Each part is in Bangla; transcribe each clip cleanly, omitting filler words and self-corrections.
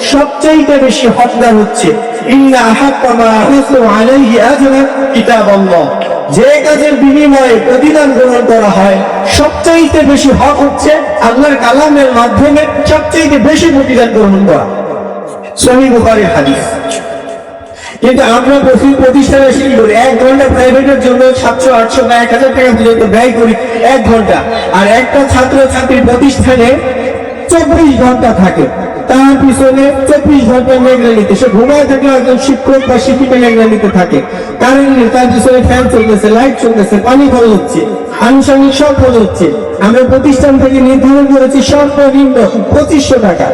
সবচাইতে বেশি হকদার হচ্ছে ইন্না আহাক্কা মা আহসু আলাইহি আজরান কিতাবাল্লাহ। যে কাজের বিনিময়ে প্রতিদান গ্রহণ করা হয় সবচাইতে বেশি হক হচ্ছে আল্লাহর কালামের মাধ্যমে সবচাইতে বেশি প্রতিদান গ্রহণ করা। সহিহ বুখারীর হাদিস। কিন্তু আমরা প্রতিষ্ঠানে শুরু করি 1 ঘন্টা প্রাইভেটের জন্য 700-800 বা 1000 টাকা পর্যন্ত ব্যয় করি 1 ঘন্টা, আর একটা ছাত্র ছাত্রী প্রতিষ্ঠানে 24 ঘন্টা থাকে, তার পিছনে 24 ঘন্টা নিগরানিতে। সে ঘুমায় থাকলে একজন শিক্ষক বা শিক্ষিকা নিগরানিতে থাকে, কারণ তার পিছনে ফ্যান চলতেছে, লাইট চলতেছে, পানি খরচ হচ্ছে, আনুষঙ্গিক সব খরচ হচ্ছে। আমরা প্রতিষ্ঠান থেকে নির্ধারণ করেছি সর্বনিম্ন 2500 টাকা।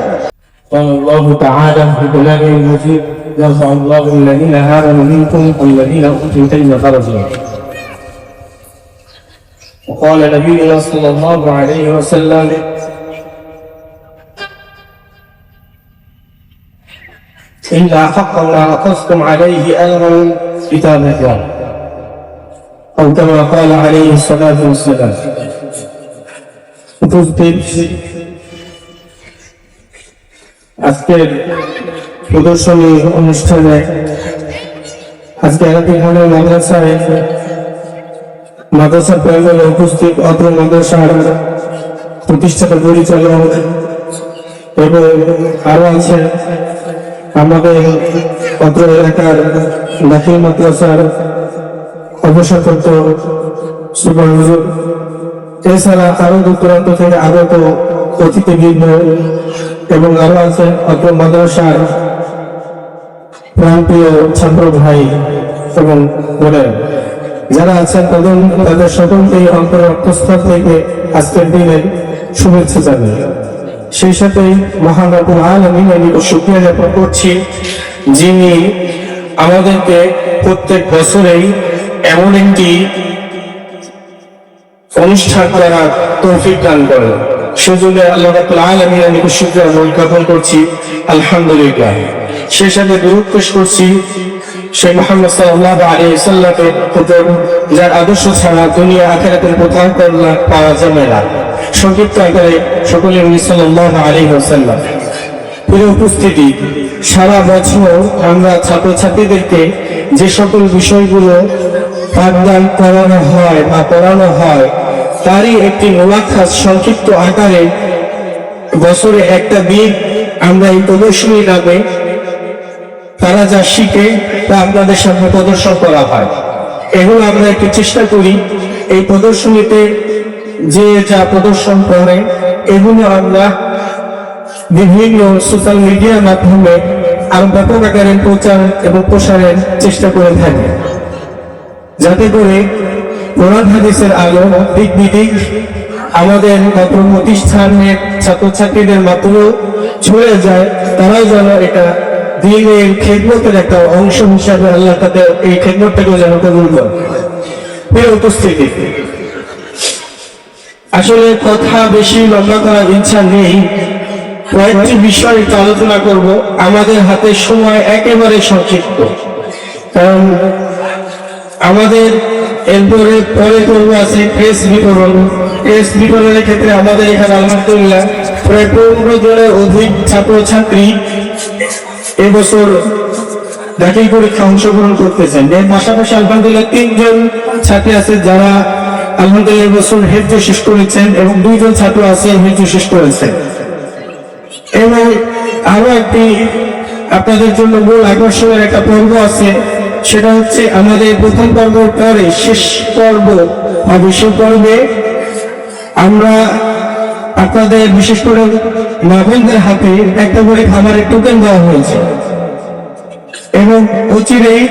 قال الله تعالى في كلامه المجيد يرفع الله الذين آمنوا منكم والذين أوتوا العلم درجات. وقال نبينا صلى الله عليه وسلم إلا حقا ما أخذتم عليه أجرا كتاب الله أو كما قال عليه الصلاة والسلام. আজকের প্রদর্শনী অনুষ্ঠানে আজকে এখানে মাদ্রাসা প্রাঙ্গণে উপস্থিত অত্র মাদ্রাসার প্রতিষ্ঠাতা পরিচালক এবং আরো আছে আমাদের অত্র এলাকার দাখিল মাদ্রাসার অবসরপ্রাপ্ত সুপারভাইজার, এছাড়া আরো দূর দূরান্ত থেকে আগত অতিথিবৃন্দ এবং আরো আছে অত্র মাদ্রাসার প্রাণপ্রিয় ছাত্র ভাই এবং বোনেরা যারা আছেন তাদের সকলকে অন্তরস্থল থেকে আজকের দিনের শুভেচ্ছা জানাই। সেই সাথে মহান রব্বুল আলামিনের নিকট শুকরিয়া জ্ঞাপন করছি, যিনি আমাদেরকে প্রত্যেক বছরেই এমন একটি অনুষ্ঠান করার তৌফিক দান করেন। সেজন্য আল্লাহ রাব্বুল আলামিনের নিকট শুকরিয়া জ্ঞাপন করছি, আলহামদুলিল্লাহ। সেই সাথে দরুদ পেশ করছি সেই মুহাম্মদ সাল্লাল্লাহু আলাইহি ওয়াসাল্লামের উপর, যার আদর্শ ছাড়া দুনিয়া আখিরাতের কোথাও কল্যাণ পাওয়া যাবে না। সংক্ষিপ্ত আকারে সকলে সাল্লাল্লাহু আলাইহি ওয়াসাল্লাম। প্রিয় উপস্থিতি, সারা বছর আমরা ছাত্রছাত্রীদেরকে যে সকল বিষয়গুলো পাঠদান করানো হয় বা পড়ানো হয় তারই একটি মুলাখাস সংক্ষিপ্ত আকারে বছরে একটা দিন আমরা এই প্রদর্শনী নামে তারা যা শিখে তা আপনাদের সামনে প্রদর্শন করা হয়। এগুলো আমরা একটু চেষ্টা করি এই প্রদর্শনীতে যে যা প্রদর্শন করে এগুলো আমরা বিভিন্ন সোশ্যাল মিডিয়ার মাধ্যমে আরো ব্যাপক আকারে প্রচার এবং প্রসারের চেষ্টা করে থাকি, যাতে করে কোরআন হাদিসের আলো দিক বিদিক আমাদের মাত্র প্রতিষ্ঠানের ছাত্রছাত্রীদের মাধ্যমে ছড়ে যায়, তারাও যেন এটা দিনের খেদমতের একটা অংশ হিসাবে আল্লাহ তাদের এই খেদমতটাকে যেন কবুল করে। প্রিয় উপস্থিতি, আসলে কথা বেশি লম্বা করার ইচ্ছা নেই, কয়েকটি বিষয় আলোচনা করব। আমাদের হাতে সময় একেবারে সংক্ষিপ্ত, কারণ আমাদের এরপরে পরে করবো আছে প্রেস বিতরণ। প্রেস বিতরণের ক্ষেত্রে আমাদের এখানে আলহামদুলিল্লাহ প্রায় 15 জনের অধিক ছাত্রছাত্রী এবছর দাখিল পরীক্ষা অংশগ্রহণ করতেছেন। এর পাশাপাশি আলহামদুলিল্লাহ 3 জন ছাত্রী আছে যারা আলহামদুলিল্লাহ এবছর হেফজ শেষ করেছেন এবং 2 জন ছাত্র আছে হেফজ শেষ করেছেন। এবং আরো একটি আপনাদের জন্য মূল আকর্ষণের একটা পর্ব আছে, সেটা হচ্ছে আমাদের প্রথম পর্বের পরে শেষ পর্ব বা বিশেষ পর্বে আমরা আপনাদের বিশেষ করে মা-বোনদের হাতে একটা করে খাবারের টোকেন দেওয়া হয়েছে এবং অচিরেই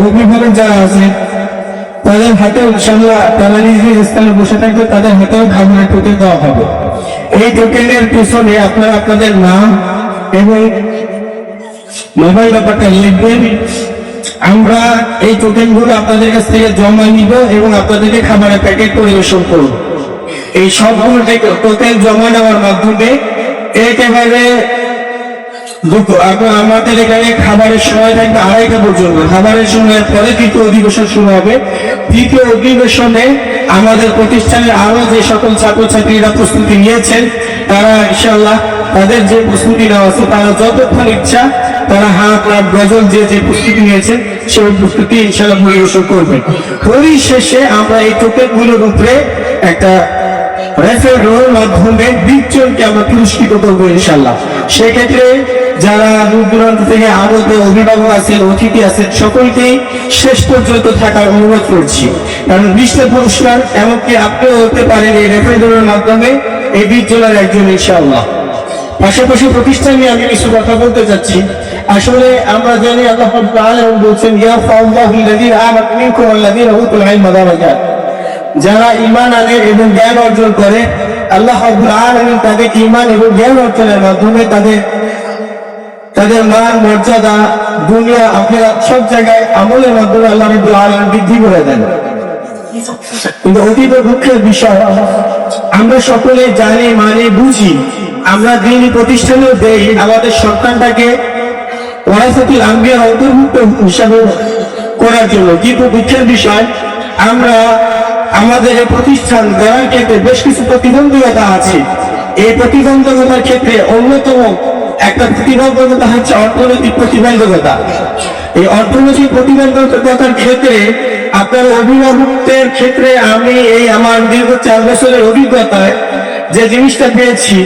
অভিভাবক যারা আছে তাদের হাতেও ইনশাআল্লাহ তারা নিজ নিজ স্থানে বসে থাকবে, তাদের হাতেও খাবারের টোকেন দেওয়া হবে। এই টোকেনের পিছনে আপনারা আপনাদের নাম এবং মোবাইল নাম্বারটা লিখবেন। আমরা এই টোকেনগুলো আপনাদের কাছ থেকে জমা নিব এবং আপনাদেরকে খাবারের প্যাকেট পরিবেশন করব। এই সবগুলো টোকেন জমা নেওয়ার মাধ্যমে একেবারে আমাদের এখানে খাবারের সময় থাকবে 2:30 পর্যন্ত। খাবারের সময়ের পরে কিন্তু অধিবেশন শুরু হবে দ্বিতীয় অধিবেশনে আমাদের প্রতিষ্ঠানের আরো যে সকল ছাত্রছাত্রীরা প্রস্তুতি নিয়েছেন, তারা ইনশাআল্লাহ তাদের যে প্রস্তুতি নেওয়া আছে তারা যতক্ষণ ইচ্ছা তারা হাত রাত গজল যে প্রস্তুতি নিয়েছেন সেই প্রস্তুতি ইনশাআল্লাহ পরিবেশন করবেন। পরিশেষে আমরা এই টোকেনগুলোর উপরে একটা রেফারেন্ডের মাধ্যমে 20 জনকে আমরা পুরস্কৃত করবো ইনশাআল্লাহ। সেক্ষেত্রে যারা দূর দূরান্ত থেকে আগত অভিভাবক আছেন, অতিথি আছেন, সকলকেই শেষ পর্যন্ত থাকার অনুরোধ করছি, কারণ 20টা পুরস্কার এমনকি আপনিও হতে পারেন এই রেফারেন্ডের মাধ্যমে এই 20 জনের একজন ইনশাআল্লাহ। পাশাপাশি প্রতিষ্ঠান নিয়ে আমি কিছু কথা বলতে চাচ্ছি। আসলে আমরা জানি আল্লাহ রাব্বুল আলামিন বলছেন, ইয়ারফাউল্লাহুল্লাযীনা আমানু মিনকুম ওয়াল্লাযীনা উতুল ইলমা দারাজাত। যারা ঈমান আনে এবং জ্ঞান অর্জন করে, আল্লাহ রাব্বুল আলামিন তাদের ঈমান এবং জ্ঞান অর্জনের মাধ্যমে তাদের মান মর্যাদা দুনিয়া আখিরাত সব জায়গায় আমলের মাধ্যমে আল্লাহ রাব্বুল আলামিন বৃদ্ধি করে দেন। কিন্তু অতীব দুঃখের বিষয়, আমরা সকলে জানি মানে বুঝি, আমরা দিনী প্রতিষ্ঠানেও দেই আমাদের সন্তানটাকে ওয়ারাসাতুল আম্বিয়ার অন্তর্ভুক্ত হিসাবে করার জন্য, কিন্তু দুঃখের বিষয় আমরা আমাদের এই প্রতিষ্ঠান গড়ার ক্ষেত্রে বেশ কিছু প্রতিবন্ধকতা আছে। এই প্রতিবন্ধকতার ক্ষেত্রে অন্যতম একটা প্রতিবন্ধকতা হচ্ছে অর্থনৈতিক প্রতিবন্ধকতা। এই অর্থনৈতিক প্রতিবন্ধকতার ক্ষেত্রে আপনার অভিভাবকদের ক্ষেত্রে আমি এই আমার দীর্ঘ 4 বছরের অভিজ্ঞতায় যে জিনিসটা পেয়েছি,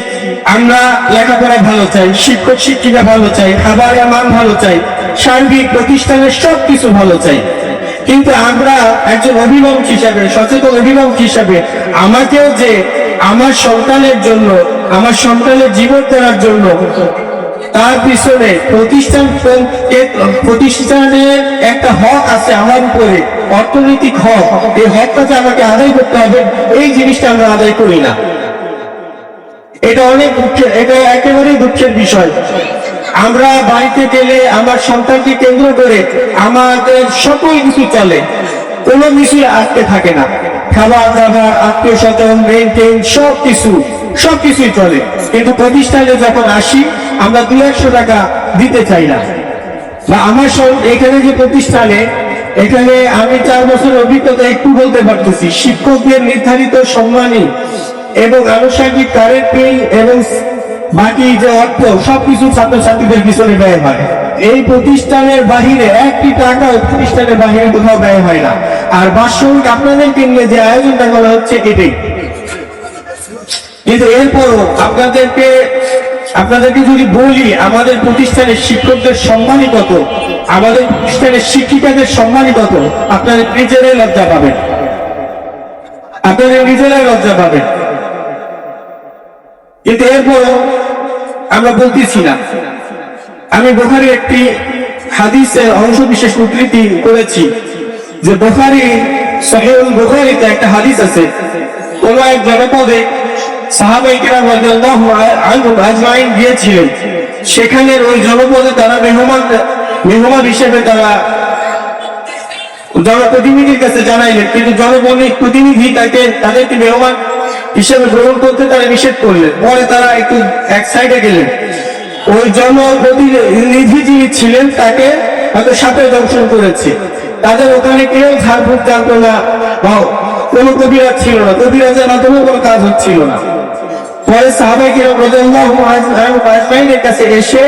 আমরা লেখাপড়া ভালো চাই, শিক্ষক শিক্ষিকা ভালো চাই, খাবারের মান ভালো চাই, সার্বিক প্রতিষ্ঠানের সবকিছু ভালো চাই, কিন্তু আমরা একজন অভিভাবক হিসাবে, সচেতন অভিভাবক হিসাবে আমাকেও যে আমার সন্তানের জন্য, আমার সন্তানের জীবন দেওয়ার জন্য তার পিছনে প্রতিষ্ঠানের একটা হক আছে আমার উপরে, অর্থনৈতিক হক, এই হকটাকে আমাকে আদায় করতে হবে, এই জিনিসটা আমরা আদায় করি না। এটা অনেক দুঃখের, এটা একেবারেই দুঃখের বিষয়। আমরা বাড়িতে গেলে আমার সন্তানকে কেন্দ্র করে আমাদের সকল কিছু চলে, কোনো কিছুই আটকে থাকে না, খাবার দাবার, আত্মীয় স্বজন, মেনটেন সবকিছুই চলে। কিন্তু প্রতিষ্ঠানে যখন আসি আমরা 200 টাকা দিতে চাই না। বা আমার এখানে যে প্রতিষ্ঠানে, এখানে আমি 4 বছর অভিজ্ঞতা একটু বলতে পারতেছি, শিক্ষকদের নির্ধারিত সম্মানী এবং আনুষঙ্গিক কারেন্ট বিল এবং বাকি যে অর্থ সবকিছু ছাত্রছাত্রীদের পিছনে ব্যয় হয়। এই প্রতিষ্ঠানের বাহিরে 1টি টাকা প্রতিষ্ঠানের বাহিরে কোথাও ব্যয় হয় না। আর বাৎসরিক আপনাদেরকে নিয়ে যে আয়োজনটা করা হচ্ছে এটাই। কিন্তু এরপরও আপনাদেরকে যদি বলি আমাদের প্রতিষ্ঠানের শিক্ষকদের সম্মানই কত, আমাদের প্রতিষ্ঠানের শিক্ষিকাদের সম্মানই কত, আপনাদের নিজেরাই লজ্জা পাবেন, কিন্তু এরপরও আমরা বলতেছি না। আমি বুখারীর একটি হাদিসের অংশ বিশেষ উদ্ধৃতি করেছি যে সহিহুল বুখারীতে একটা হাদিস আছে, কোন এক জনপদে সাহাবায়ে কিরাম রাদিয়াল্লাহু আনহুম আজমাইন গিয়েছিলেন। সেখানের ওই জনপদে তারা মেহমান হিসেবে তারা জনপ্রতিনিধির কাছে জানাইলেন, কিন্তু জনপ্রতিনিধি তাদেরকে মেহমান হিসেবে গ্রহণ করতে তারা নিষেধ করলেন। পরে তারা একটু এক সাইডে গেলেন, ওই জনপ্রতিনিধি যিনি ছিলেন তাকে হয়তো সাপে দংশন করেছে। তাদের ওখানে কেউ ঝাড়ফুঁক জানতো না, বা কোনো কবিরাজ ছিল না, কবিরাজের মাধ্যমে কোনো কাজ হচ্ছিল না। পরে সাহাবায়ে কিরাম রাদিয়াল্লাহু আজমাইনের কাছে এসে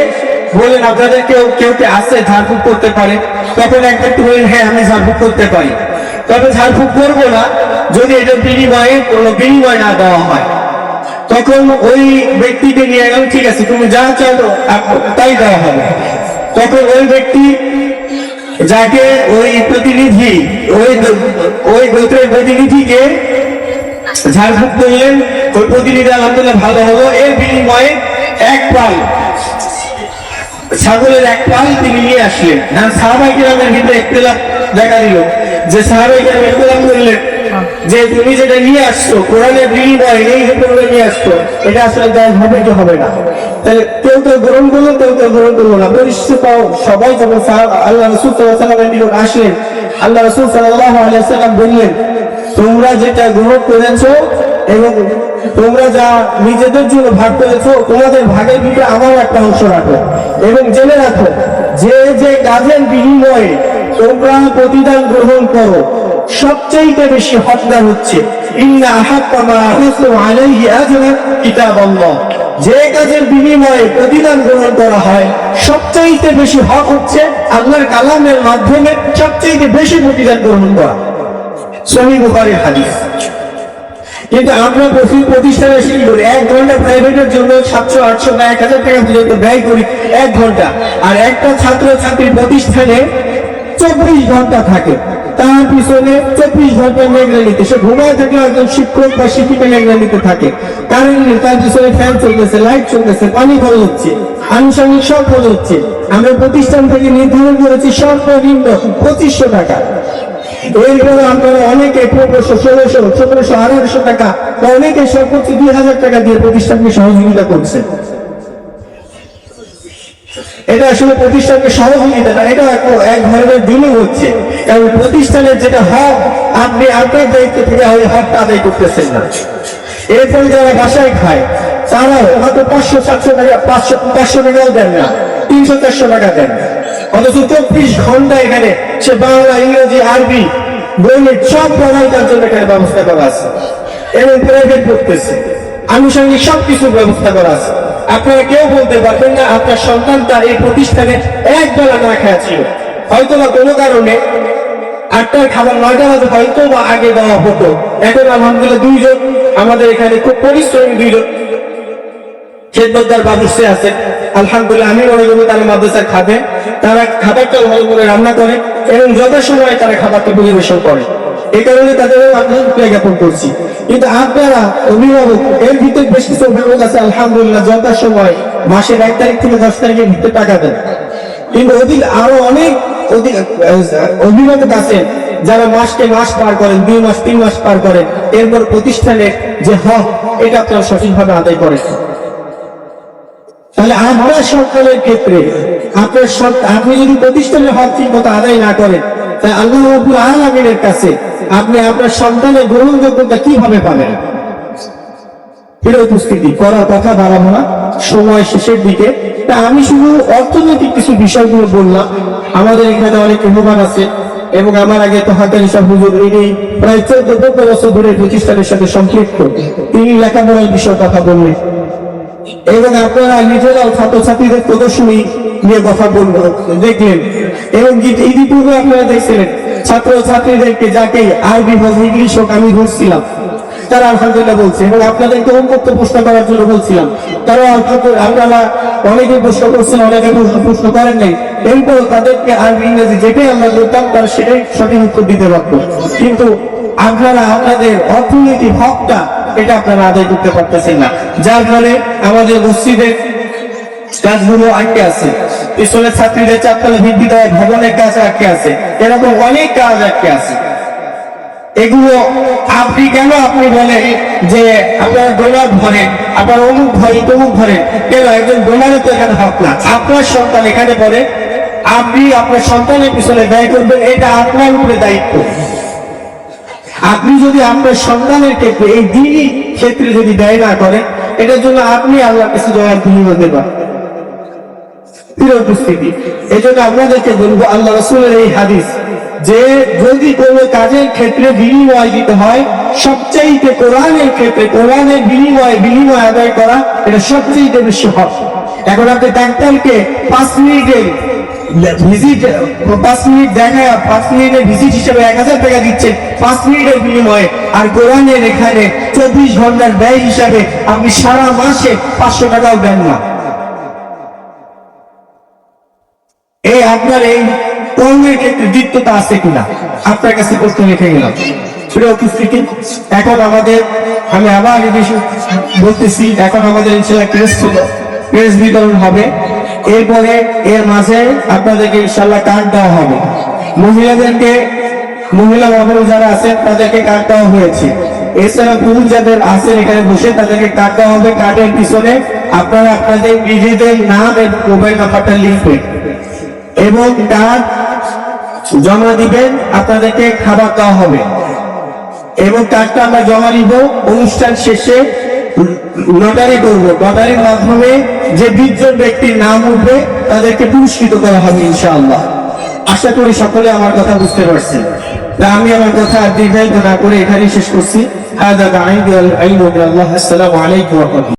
বলেন, আপনাদের কেউ আছে ঝাড়ফুঁক করতে পারে? তখন এক ব্যক্তি বলেন, হ্যাঁ আমি ঝাড়ফুঁক করতে পারি, তবে ঝাড়ফুঁক করবো না যদি এটা কোনো বিনিময় না দেওয়া হয়। তখন ওই ব্যক্তিকে নিয়ে গেল, ঠিক আছে তুমি যা চাও তাই দেওয়া হবে। তখন ওই ব্যক্তি যাকে ওই প্রতিনিধি, ওই গোত্রের প্রতিনিধিকে ঝাড়ফুঁক করলেন, ওই প্রতিনিধি আলহামদুলিল্লাহ ভালো হলো, এর বিনিময়ে এক পাল ছাগলের এক পাল তিনি নিয়ে আসলেন। সাহাবায়ে কিরামের ভিতরে ইখতিলাফ দেখা দিল, যে সাহাবায়ে কিরাম ইখতিলাফ করলেন যে তুমি যেটা নিয়ে আসছো কোরআনের বিনিময়ে এই হুকুমটা নিয়ে আসছো, এটা আসলে জায়েজ হবে কি হবে না। তাহলে কেউ গ্রহণ করলো, কেউ গ্রহণ করলো না। পরিশেষে সবাই যখন আল্লাহ রাসূল সাল্লাল্লাহু আলাইহি ওয়াসাল্লামের নিকট আসলেন, আল্লাহ রাসূল সাল্লাল্লাহু আলাইহি ওয়াসাল্লাম বললেন, তোমরা যেটা গ্রহণ করেছো এবং তোমরা যা নিজেদের জন্য ভাগ করেছো, তোমাদের ভাগের ভিতরে আমারও একটা অংশ রাখো, এবং জেনে রাখো যে কাজের বিনিময়ে তোমরা প্রতিদান গ্রহণ করো সবচাইতে বেশি হকদার হচ্ছে ইন্না আহাক্কা মা আহসু আলাইহি আজরান কিতাবাল্লাহ। যে কাজের বিনিময়ে প্রতিদান গ্রহণ করা হয় সবচাইতে বেশি হক হচ্ছে আল্লাহর কালামের মাধ্যমে সবচাইতে বেশি প্রতিদান গ্রহণ করা। সহিহ বুখারীর হাদিস। কিন্তু আমরা প্রতিষ্ঠানে শুরু করি 1 ঘন্টা প্রাইভেটের জন্য 700-800 বা 1000 টাকা পর্যন্ত ব্যয় করি 1 ঘন্টা, আর একটা ছাত্র ছাত্রী প্রতিষ্ঠানে 24 ঘন্টা থাকে, তার পিছনে 24 ঘন্টা নিগরানিতে সে ঘুমায় থাকলে একজন শিক্ষক বা শিক্ষিকা নিগরানিতে থাকে, কারেন্ট তার পিছনে ফ্যান চলতেছে, লাইট চলতেছে, পানি খরচ হচ্ছে, আনুষঙ্গিক সব খরচ হচ্ছে। আমরা প্রতিষ্ঠান থেকে নির্ধারণ করেছি সর্বনিম্ন 2500 টাকা। এরপরে আপনারা অনেকে 1500, 1600, 1700, 1800 টাকা বা অনেকে সর্বোচ্চ 2000 টাকা দিয়ে প্রতিষ্ঠানকে সহযোগিতা করছে। এটা আসলে প্রতিষ্ঠানকে সহযোগিতা না, এটা এক ধরনের বিনিয়োগ হচ্ছে। কারণ প্রতিষ্ঠানের যেটা হক আপনি আপনার দায়িত্ব থেকে ওই হকটা আদায় করতেছেন না। এরপরে যারা বাসায় খায় তারাও হয়তো 500-700 টাকা 500 টাকাও দেন না, 300-400 টাকা দেন, অথচ 24 ঘন্টা এখানে সে বাংলা, ইংরেজি, আরবি, গণিত সব পড়াই তার জন্য এখানে ব্যবস্থা করা আছে এবং প্রাইভেট পড়তেছে, আনুষঙ্গিক সবকিছুর ব্যবস্থা করা আছে। আপনারা কেউ বলতে পারবেন না আপনার সন্তানটা এই প্রতিষ্ঠানে এক বেলা না খাওয়া ছিল, হয়তো বা কোনো কারণে 8টার খাবার 9টা বাজে হয়তো বা আগে দেওয়া হতো। এখন আলহামদুলিল্লাহ 2 জন আমাদের এখানে খুব পরিশ্রমী 2 জন খেদমতদার বাবুর্চি আছে, আলহামদুলিল্লাহ আমি মনে করি তারা মাদ্রাসার খাবে, তারা খাবারটা ভালো করে রান্না করে এবং যথাসময়ে তারা খাবারটা পরিবেশন করে। এই কারণে তাদের আমি জ্ঞাপন করছি। কিন্তু আপনারা অভিভাবক, এর ভিতরে বেশ কিছু অভিভাবক আছে আলহামদুলিল্লাহ যথাসময় মাসের 1 তারিখ থেকে 10 তারিখের ভিতরে টাকা দেন, কিন্তু আরো অনেক অভিভাবক আছে যারা মাসকে মাস পার করেন, 2 মাস 3 মাস পার করেন, এরপর প্রতিষ্ঠানের যে হক এটা আপনারা সঠিকভাবে আদায় করেন। তাহলে আপনার সন্তানের ক্ষেত্রে আপনি যদি প্রতিষ্ঠানের হক ঠিক মতো আদায় না করেন, তাহলে আল্লাহ রাব্বুল আলামিনের কাছে আপনি আপনার সন্তানের গ্রহণযোগ্যতা কিভাবে পাবেন? প্রিয় উপস্থিতি, করার কথা বাড়াবো না, সময় শেষের দিকে। তা আমি শুধু অর্থনৈতিক কিছু বিষয়গুলো বললাম। আমাদের এখানে অনেক অনুবাদ আছে এবং আমার আগে তো হাকারি সাহেব হুজুর ইনি প্রায় 14-15 বছর ধরে প্রতিষ্ঠানের সাথে সম্পৃক্ত, তিনি লেখাপড়ার বিষয়ে কথা বললেন এবং আপনারা নিজেরাও ছাত্রছাত্রীদের প্রদর্শনী নিয়ে কথা দেখলেন এবং ইতিপূর্বে আপনারা দেখছিলেন ছাত্রছাত্রীদেরকে যাকে আরবি হোক ইংলিশ হোক আমি ধরছিলাম, তারা আলহামদুলিল্লাহ বলছে এবং আপনাদেরকে উন্মুক্ত প্রশ্ন করার জন্য বলছিলাম, তারা আপনারা অনেকে প্রশ্ন করছেন, অনেকে প্রশ্ন করেন নাই, এরপর তাদেরকে আরবি ইংরেজি যেটাই আমরা বলতাম তারা সেটাই সঠিক উত্তর দিতে পারত। কিন্তু আপনারা আপনাদের অর্থনৈতিক হকটা এটা আপনারা আদায় করতে পারতেছেন না, যার ফলে আমাদের মসজিদের কাজগুলো আটকে আছে, পিছনে ছাত্রীদের 4তলা ভিত্তি দেওয়া ভবনের কাজ আটকে আছে, এরকম অনেক কাজ আটকে আছে। এগুলো আপনি কেন আপনি বলেন যে আপনার ডোনার ধরেন, আপনার অমুক ধরেন তমুক ধরেন, কেন একজন ডোনারের তো এখানে হক না। আপনার সন্তান এখানে পড়ে, আপনি আপনার সন্তানের পিছনে ব্যয় করবেন, এটা আপনার উপরে দায়িত্ব। আপনি যদি আপনার সন্তানের ক্ষেত্রে এই দিনই ক্ষেত্রে যদি ব্যয় না করেন, এটার জন্য আপনি আল্লাহর কাছে জবাবদিহি হতে পারেন। প্রিয় উপস্থিতি, এই জন্য আপনাদেরকে বলবো আল্লাহ রাসূলের এই হাদিস যে যদি কোনো কাজের ক্ষেত্রে বিনিময় দিতে হয়, সবচাইতে কোরআনের ক্ষেত্রে কোরআনের বিনিময় আদায় করা এটা সবচাইতে বেশি হক। এখন আপনি ডাক্তারকে 5 মিনিটের ভিজিট 5 মিনিট দেখা 5 মিনিটের ভিজিট হিসেবে 1000 টাকা দিচ্ছেন 5 মিনিটের বিনিময়ে, আর কোরআনের এখানে 24 ঘন্টার ব্যয় হিসাবে আপনি সারা মাসে 500 টাকাও দেন না। এই আপনার এই কর্মের ক্ষেত্রে দ্বিত্বতা আছে কিনা আপনার কাছে প্রশ্ন রেখে গেলাম। এখন আমাদের আমি আবার বলতেছি, এখন আমাদের ইনশাআল্লাহ ক্রেস্ট বিতরণ হবে, এরপরে এর মাঝে আপনাদেরকে ইনশাআল্লাহ কার্ড দেওয়া হবে। মহিলা মহল যারা আছেন তাদেরকে কার্ড দেওয়া হয়েছে, এছাড়া পুরুষ যাদের আছেন এখানে বসে তাদেরকে কার্ড দেওয়া হবে। কার্ডের পিছনে আপনারা আপনাদের নিজেদের নাম এবং মোবাইল নাম্বারটা লিখবেন এবং কার্ড জমা দিবেন, আপনাদেরকে খাবার দেওয়া হবে এবং কার্ডটা আমরা জমা দিব। অনুষ্ঠান শেষে নটারি করবো, নটারির মাধ্যমে যে 20 জন ব্যক্তির নাম উঠবে তাদেরকে পুরস্কৃত করা হবে ইনশাআল্লাহ। আশা করি সকলে আমার কথা বুঝতে পারছেন। তা আমি আমার কথা দীর্ঘায়িত না করে এখানেই শেষ করছি। হাদা দাঈ বিল ইলমি বিল্লাহ। আসসালামু আলাইকুম ওয়া রাহমাতুল্লাহ।